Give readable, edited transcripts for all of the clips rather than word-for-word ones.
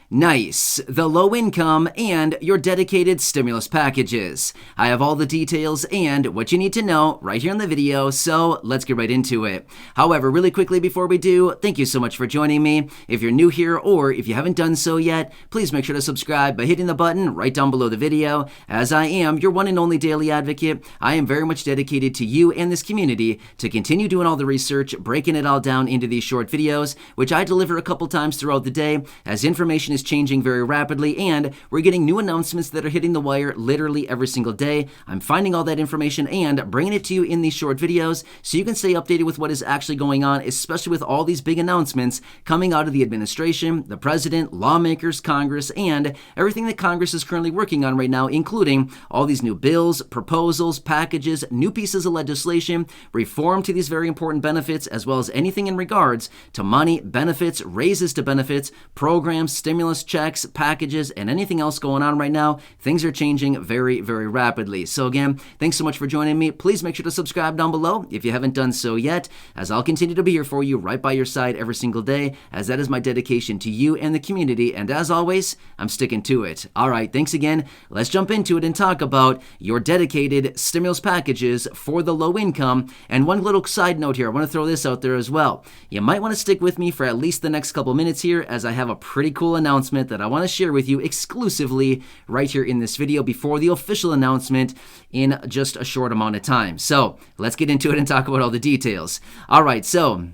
Nice. The low income and your dedicated stimulus packages. I have all the details and what you need to know right here in the video, so let's get right into it. However, really quickly before we do, thank you so much for joining me. If you're new here or if you haven't done so yet, please make sure to subscribe by hitting the button right down below the video. As I am your one and only daily advocate, I am very much dedicated to you and this community to continue doing all the research, breaking it all down into these short videos, which I deliver a couple times throughout the day as information is changing very rapidly, and we're getting new announcements that are hitting the wire literally every single day. I'm finding all that information and bringing it to you in these short videos so you can stay updated with what is actually going on, especially with all these big announcements coming out of the administration, the president, lawmakers, Congress, and everything that Congress is currently working on right now, including all these new bills, proposals, packages, new pieces of legislation, reform to these very important benefits, as well as anything in regards to money, benefits, raises to benefits, programs, stimulus checks, packages, and anything else going on right now. Things are changing very, very rapidly. So again, thanks so much for joining me. Please make sure to subscribe down below if you haven't done so yet, as I'll continue to be here for you right by your side every single day, as that is my dedication to you and the community. And as always, I'm sticking to it. All right, thanks again. Let's jump into it and talk about your dedicated stimulus packages for the low income. And one little side note here, I want to throw this out there as well. You might want to stick with me for at least the next couple minutes here, as I have a pretty cool announcement that I want to share with you exclusively right here in this video before the official announcement in just a short amount of time. So let's get into it and talk about all the details. All right, so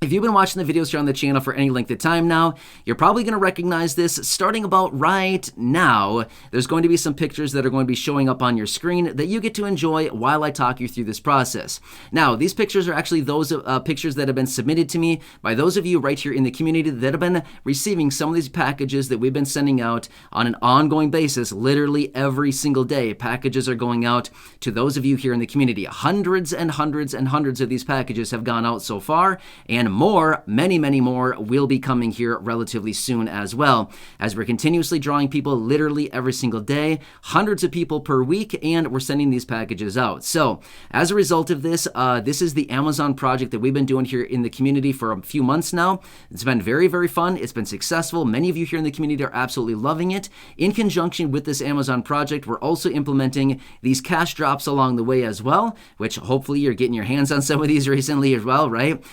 if you've been watching the videos here on the channel for any length of time now, you're probably going to recognize this starting about right now. There's going to be some pictures that are going to be showing up on your screen that you get to enjoy while I talk you through this process. Now, these pictures are actually those pictures that have been submitted to me by those of you right here in the community that have been receiving some of these packages that we've been sending out on an ongoing basis, literally every single day. Packages are going out to those of you here in the community. Hundreds and hundreds and hundreds of these packages have gone out so far, and more, many more will be coming here relatively soon as well, as we're continuously drawing people literally every single day, hundreds of people per week, and we're sending these packages out. So as a result of this, this is the Amazon project that we've been doing here in the community for a few months now. It's been very, very fun. It's been successful. Many of you here in the community are absolutely loving it. In conjunction with this Amazon project, we're also implementing these cash drops along the way as well, which hopefully you're getting your hands on some of these recently as well, right?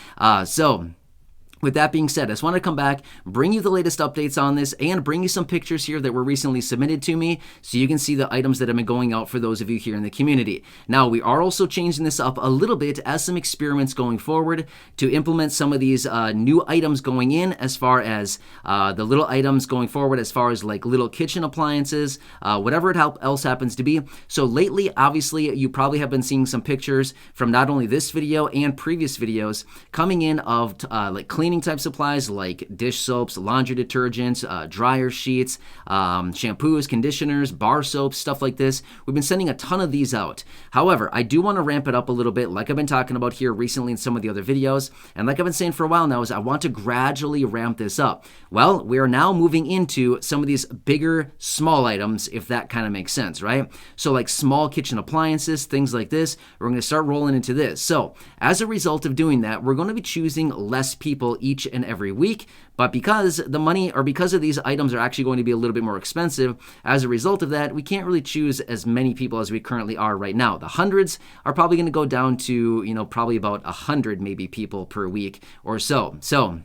So with that being said, I just want to come back, bring you the latest updates on this, and bring you some pictures here that were recently submitted to me so you can see the items that have been going out for those of you here in the community. Now, we are also changing this up a little bit as some experiments going forward to implement some of these new items going in, as far as the little items going forward, as far as like little kitchen appliances, whatever it else happens to be. So lately, obviously, you probably have been seeing some pictures from not only this video and previous videos coming in of like cleaning type supplies like dish soaps, laundry detergents, dryer sheets, shampoos, conditioners, bar soaps, stuff like this. We've been sending a ton of these out. However, I do want to ramp it up a little bit, like I've been talking about here recently in some of the other videos, and like I've been saying for a while now, is I want to gradually ramp this up. Well, we are now moving into some of these bigger, small items, if that kind of makes sense, right? So like small kitchen appliances, things like this, we're going to start rolling into this. So as a result of doing that, we're going to be choosing less people each and every week, but because the money, or because of these items are actually going to be a little bit more expensive, as a result of that, we can't really choose as many people as we currently are right now. The hundreds are probably going to go down to, probably about 100 maybe people per week or so. So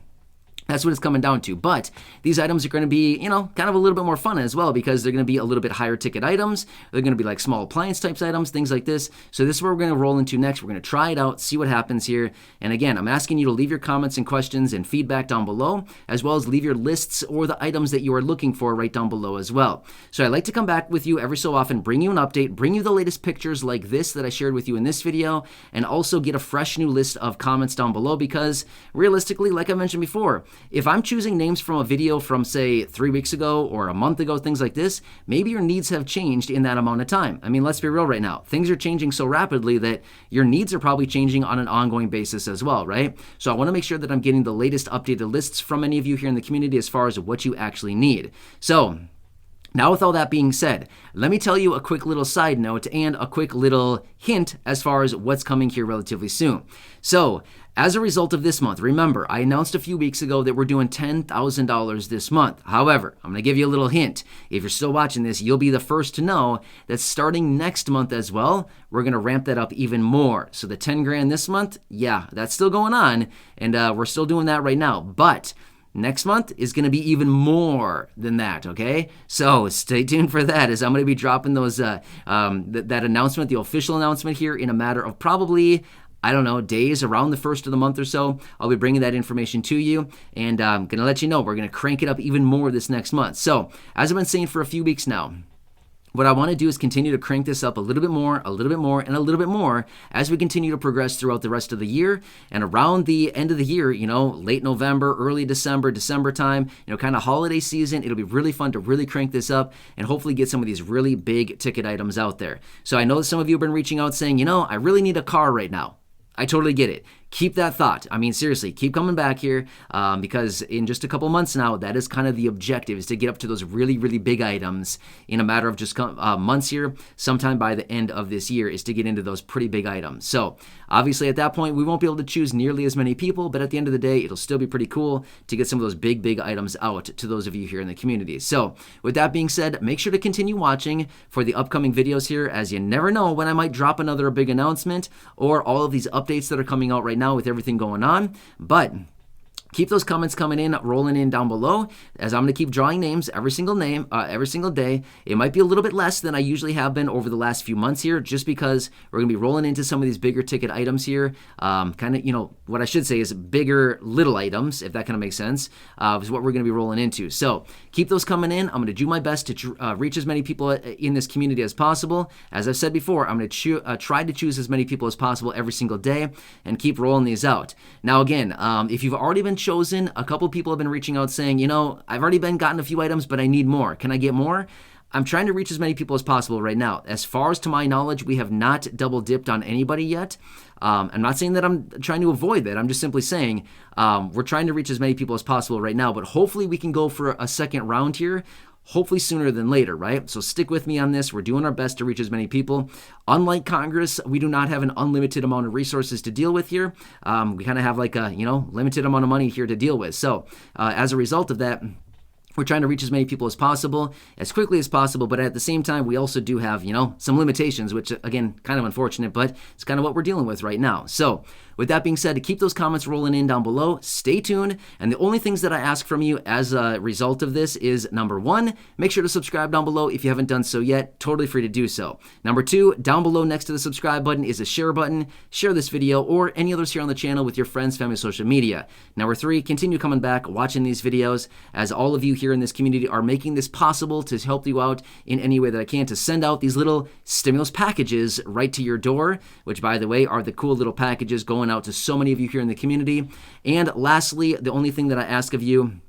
that's what it's coming down to. But these items are going to be, kind of a little bit more fun as well, because they're going to be a little bit higher ticket items. They're going to be like small appliance types items, things like this. So this is where we're going to roll into next. We're going to try it out, see what happens here. And again, I'm asking you to leave your comments and questions and feedback down below, as well as leave your lists or the items that you are looking for right down below as well. So I like to come back with you every so often, bring you an update, bring you the latest pictures like this that I shared with you in this video, and also get a fresh new list of comments down below, because realistically, like I mentioned before, if I'm choosing names from a video from, say, 3 weeks ago or a month ago, things like this, maybe your needs have changed in that amount of time. I mean, let's be real right now. Things are changing so rapidly that your needs are probably changing on an ongoing basis as well, right? So I want to make sure that I'm getting the latest updated lists from any of you here in the community as far as what you actually need. So Now, with all that being said, let me tell you a quick little side note and a quick little hint as far as what's coming here relatively soon. So, as a result of this month, remember, I announced a few weeks ago that we're doing $10,000 this month. However, I'm going to give you a little hint. If you're still watching this, you'll be the first to know that starting next month as well, we're going to ramp that up even more. So the 10 grand this month, yeah, that's still going on, and we're still doing that right now. But next month is going to be even more than that, okay? So stay tuned for that, as I'm going to be dropping those that announcement, the official announcement here in a matter of probably, I don't know, days around the first of the month or so. I'll be bringing that information to you, and I'm going to let you know we're going to crank it up even more this next month. So as I've been saying for a few weeks now, what I want to do is continue to crank this up a little bit more, and a little bit more as we continue to progress throughout the rest of the year. And around the end of the year, late November, early December time, kind of holiday season, it'll be really fun to really crank this up and hopefully get some of these really big ticket items out there. So I know that some of you have been reaching out saying, I really need a car right now. I totally get it. Keep that thought. I mean, seriously, keep coming back here because in just a couple months now, that is kind of the objective, is to get up to those really, really big items in a matter of just months here. Sometime by the end of this year is to get into those pretty big items. So obviously at that point, we won't be able to choose nearly as many people, but at the end of the day, it'll still be pretty cool to get some of those big items out to those of you here in the community. So with that being said, make sure to continue watching for the upcoming videos here, as you never know when I might drop another big announcement or all of these updates that are coming out right now with everything going on. But keep those comments coming in, rolling in down below, as I'm going to keep drawing names every single day. It might be a little bit less than I usually have been over the last few months here, just because we're going to be rolling into some of these bigger ticket items here. What I should say is bigger little items, if that kind of makes sense, is what we're going to be rolling into. So keep those coming in. I'm going to do my best to reach as many people in this community as possible. As I've said before, I'm going to try to choose as many people as possible every single day and keep rolling these out. Now, again, if you've already been chosen, a couple people have been reaching out saying, I've already gotten a few items, but I need more. Can I get more? I'm trying to reach as many people as possible right now. As far as to my knowledge, we have not double dipped on anybody yet. I'm not saying that I'm trying to avoid that. I'm just simply saying we're trying to reach as many people as possible right now, but hopefully we can go for a second round here. Hopefully sooner than later, right? So stick with me on this. We're doing our best to reach as many people. Unlike Congress, we do not have an unlimited amount of resources to deal with here. We kind of have like a, limited amount of money here to deal with. So as a result of that, we're trying to reach as many people as possible, as quickly as possible, but at the same time, we also do have, some limitations, which, again, kind of unfortunate, but it's kind of what we're dealing with right now. So with that being said, to keep those comments rolling in down below, stay tuned, and the only things that I ask from you as a result of this is, number one, make sure to subscribe down below if you haven't done so yet. Totally free to do so. Number two, down below next to the subscribe button is a share button. Share this video or any others here on the channel with your friends, family, social media. Number three, continue coming back, watching these videos, as all of you here in this community are making this possible to help you out in any way that I can, to send out these little stimulus packages right to your door, which, by the way, are the cool little packages going out to so many of you here in the community. And lastly, the only thing that I ask of you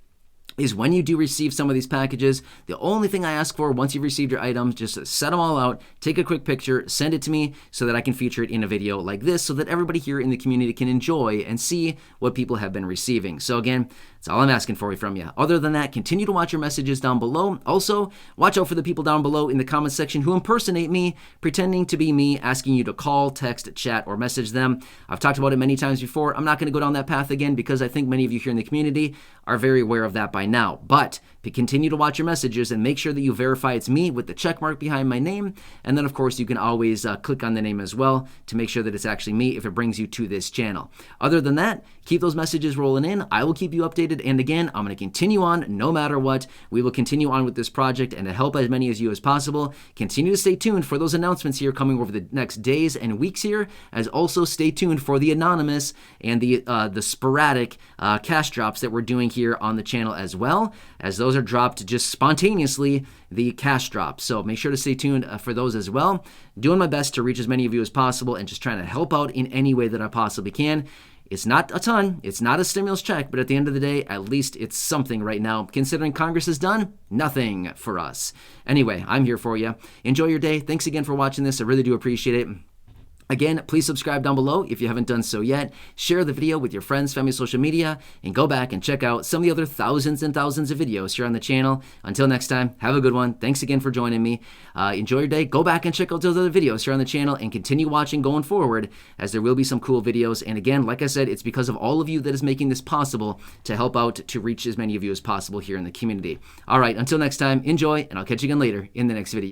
is when you do receive some of these packages, the only thing I ask for once you've received your items, just set them all out, take a quick picture, send it to me so that I can feature it in a video like this, so that everybody here in the community can enjoy and see what people have been receiving. So again, that's all I'm asking from you. Other than that, continue to watch your messages down below. Also, watch out for the people down below in the comment section who impersonate me, pretending to be me, asking you to call, text, chat, or message them. I've talked about it many times before. I'm not going to go down that path again because I think many of you here in the community are very aware of that by now. But continue to watch your messages and make sure that you verify it's me with the check mark behind my name. And then, of course, you can always click on the name as well to make sure that it's actually me if it brings you to this channel. Other than that, keep those messages rolling in. I will keep you updated. And again, I'm going to continue on no matter what. We will continue on with this project, and to help as many of you as possible, continue to stay tuned for those announcements here coming over the next days and weeks here, as also stay tuned for the anonymous and the sporadic cash drops that we're doing here on the channel, as well as those are dropped just spontaneously, the cash drops. So make sure to stay tuned for those as well. Doing my best to reach as many of you as possible and just trying to help out in any way that I possibly can. It's not a ton, it's not a stimulus check, but at the end of the day, at least it's something right now, considering Congress has done nothing for us. Anyway, I'm here for you. Enjoy your day. Thanks again for watching this. I really do appreciate it. Again, please subscribe down below if you haven't done so yet. Share the video with your friends, family, social media, and go back and check out some of the other thousands and thousands of videos here on the channel. Until next time, have a good one. Thanks again for joining me. Enjoy your day. Go back and check out those other videos here on the channel and continue watching going forward, as there will be some cool videos. And again, like I said, it's because of all of you that is making this possible to help out to reach as many of you as possible here in the community. All right, until next time, enjoy, and I'll catch you again later in the next video.